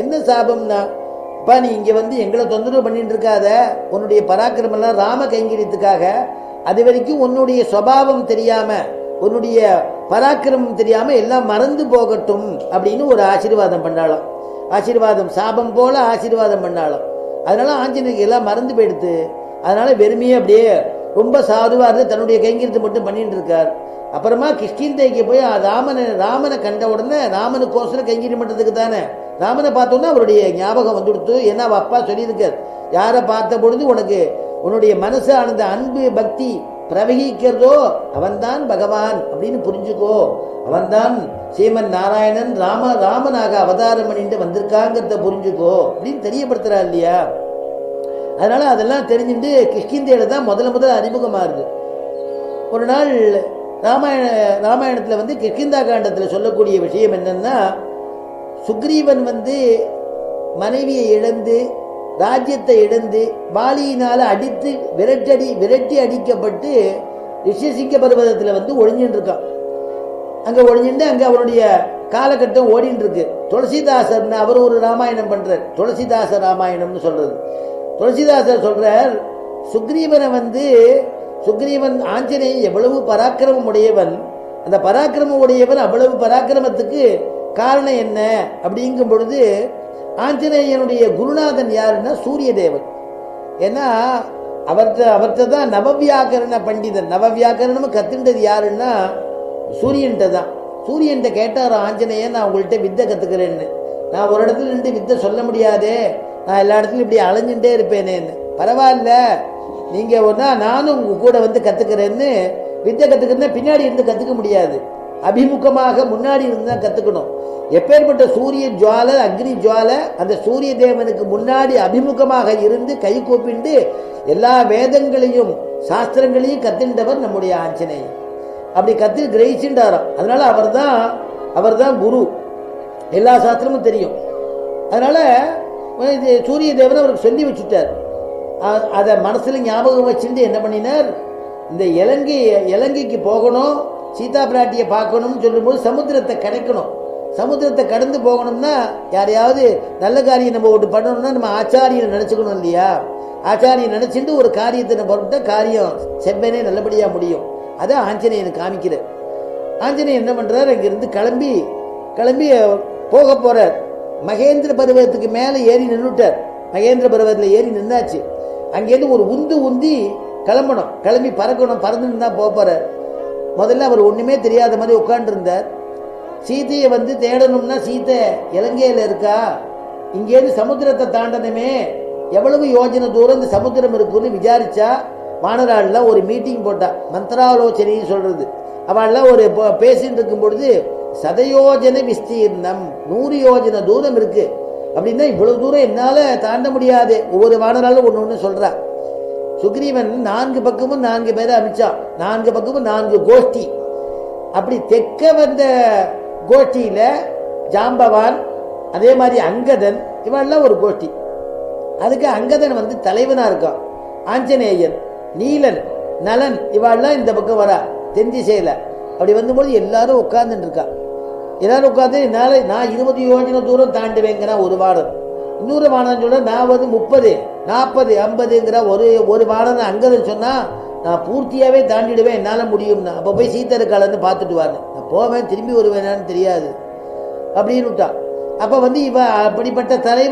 என்ன சாபம்னா, அப்பா நீ இங்க வந்து எங்களை தொந்தரவு பண்ணிட்டு இருக்காத, உன்னுடைய பராக்கிரமெல்லாம் ராம கைங்கரியத்துக்காக, அது வரைக்கும் உன்னுடைய சுபாவம் தெரியாம, உன்னுடைய பராக்கிரமம் தெரியாம எல்லாம் மறந்து போகட்டும் அப்படின்னு ஒரு ஆசீர்வாதம் பண்ணாலும். ஆசீர்வாதம் சாபம் போல ஆசீர்வாதம் பண்ணாலும். அதனால ஆஞ்சநேயருக்கு எல்லாம் மறந்து போயிடுத்து. அதனால வெறுமையே அப்படியே ரொம்ப சாதுவா இருந்து தன்னுடைய கைங்கரியத்தை மட்டும் பண்ணிட்டு இருக்கார். அப்புறமா கிஷ்கிந்தைக்கு போய் ராமனை கண்ட உடனே ராமனுக்கோசரம் கைங்கரியம் பண்றதுக்கு தானே, ராமனை பார்த்தோன்னா அவருடைய ஞாபகம் வந்துடுத்து. ஏன்னா அவ அப்பா சொல்லியிருக்கார், யாரை பார்த்த பொழுது உனக்கு உன்னுடைய மனசு ஆனந்த அன்பு பக்தி பிரவகிக்கிறதோ அவன்தான் பகவான் அப்படின்னு புரிஞ்சுக்கோ, அவன்தான் ஸ்ரீமன் நாராயணன் ராமனாக அவதாரம் பண்ணிட்டு வந்திருக்காங்கிறத புரிஞ்சுக்கோ அப்படின்னு தெரியப்படுத்துறா இல்லையா. அதனால அதெல்லாம் தெரிஞ்சுட்டு கிஷ்கிந்தையில தான் முதல்ல அறிமுகமாகுது. ஒரு நாள் ராமாயணத்தில் வந்து கிஷ்கிந்தா காண்டத்தில் சொல்லக்கூடிய விஷயம் என்னன்னா, சுக்ரீவன் வந்து மனைவியை இழந்து ராஜ்யத்தை இழந்து வாலியினால அடித்து விரட்டி அடிக்கப்பட்டு ரிஷிசிங்க பர்வதத்தில் வந்து ஒழிஞ்சுட்டு இருக்கான். அங்கே ஒழிஞ்சுட்டு அங்கே அவனுடைய காலகட்டம் ஓடின்னு இருக்கு. துளசிதாசர்னு அவர் ஒரு ராமாயணம் பண்றார், துளசிதாச ராமாயணம்னு சொல்றது. துளசிதாசர் சொல்றார், சுக்ரீவன் ஆஞ்சநேயன் எவ்வளவு பராக்கிரமம் உடையவன், அந்த பராக்கிரமம் உடையவன் அவ்வளவு பராக்கிரமத்துக்கு காரணம் என்ன அப்படிங்கும் பொழுது, ஆஞ்சநேயனுடைய குருநாதன் யாருன்னா சூரிய தேவன். ஏன்னா அவர்கிட்ட தான் நவவியாக்கரண பண்டிதன், நவவியாக்கரணமும் கத்துண்டது யாருன்னா சூரியன்கிட்ட தான். சூரியன்கிட்ட கேட்டார் ஆஞ்சநேயன், நான் உங்கள்கிட்ட வித்தை கத்துக்கிறேன்னு. நான் ஒரு இடத்துல நின்று வித்தை சொல்ல முடியாதே, நான் எல்லா இடத்துலையும் இப்படி அலைஞ்சுட்டே இருப்பேனேன்னு. பரவாயில்ல, நீங்க ஒன்னா நானும் உங்க கூட வந்து கத்துக்கிறேன்னு. வித்தை கத்துக்கிறேன்னா பின்னாடி இருந்து கத்துக்க முடியாது, அபிமுகமாக முன்னாடி இருந்து தான் கத்துக்கணும். எப்பேற்பட்ட சூரிய ஜுவாலை அக்னி ஜுவாலை, அந்த சூரிய தேவனுக்கு முன்னாடி அபிமுகமாக இருந்து கை கூப்பிண்டு எல்லா வேதங்களையும் சாஸ்திரங்களையும் கத்துண்டவர் நம்முடைய ஆஞ்சநேயன். அப்படி கத்து கிரகிச்சுட்டாராம். அதனால அவர் தான் குரு, எல்லா சாஸ்திரமும் தெரியும். அதனால சூரிய தேவன் அவருக்கு சொல்லி வச்சுட்டார். அதை மனசுல ஞாபகம் வச்சுட்டு என்ன பண்ணினார், இந்த இலங்கைக்கு போகணும், சீதா பிராட்டியை பார்க்கணும்னு சொல்லும்போது சமுத்திரத்தை கடக்கணும். சமுத்திரத்தை கடந்து போகணும்னா யாரையாவது நல்ல காரியம் நம்ம ஒன்று பண்ணணும்னா நம்ம ஆச்சாரியனை நினைச்சுக்கணும் இல்லையா. ஆச்சாரியை நினைச்சுட்டு ஒரு காரியத்தை நம்ம பண்ணிட்டா காரியம் செவ்வனே நல்லபடியா முடியும். அதை ஆஞ்சநேயன் காமிக்கிறார். ஆஞ்சநேயன் என்ன பண்றார், அங்கிருந்து கிளம்பி போக போறார். மகேந்திர பருவத்துக்கு மேலே ஏறி நின்றுட்டார். மகேந்திர பருவத்தில் ஏறி நின்னாச்சு. அங்கேருந்து ஒரு உந்தி கிளம்பணும், கிளம்பி பறந்து தான் போறார். முதல்ல அவர் ஒண்ணுமே தெரியாத மாதிரி உட்கார்ந்து இருந்தார். சீதையை வந்து தேடணும்னா சீதை இலங்கையில இருக்கா, இங்கேருந்து சமுத்திரத்தை தாண்டணுமே, எவ்வளவு யோஜனை தூரம் இந்த சமுத்திரம் இருக்குன்னு விசாரிச்சா வானராள்லாம் ஒரு மீட்டிங் போட்டா, மந்திராலோசனைன்னு சொல்றது. அவள்லாம் ஒரு பேசிட்டு இருக்கும் பொழுது, சதயோஜன விஸ்தீர்ணம், 100 யோஜனை தூரம் இருக்கு அப்படின்னா இவ்வளவு தூரம் என்னால தாண்ட முடியாது. ஒவ்வொரு வானராலும் ஒண்ணு சொல்றா. சுக்ரீவன் 4 பக்கமும் 4 பேரை அமிச்சான், 4 பக்கமும் 4 கோஷ்டி. அப்படி தெற்க வந்த கோஷ்டியில ஜாம்பவான், அதே மாதிரி அங்கதன், இவெல்லாம் ஒரு கோஷ்டி. அதுக்கு அங்கதன் வந்து தலைவனா இருக்கான். ஆஞ்சநேயன், நீலன், நலன் இவாள்லாம் இந்த பக்கம் வரா தென் திசையில. அப்படி வந்தபோது எல்லாரும் உட்கார்ந்துட்டு இருக்கா. எல்லாரும் உட்காந்து நான் 20 யோஜனை தூரம் தாண்டுவேங்கிற ஒரு வானம், இன்னொரு வானம் சொல்ல நான் வந்து 30, 40, 50ங்கிற ஒரு வானம் அங்கதன் சொன்னா நான் பூர்த்தியாவே தாண்டிடுவேன், என்னால முடியும்னா. அப்ப போய் சீத்தருக்காலன்னு பார்த்துட்டு வாரு, நான் போவேன் திரும்பி வருவேனான்னு தெரியாது அப்படின்னு விட்டான். அப்ப வந்து இவ அப்படிப்பட்ட தலைவன்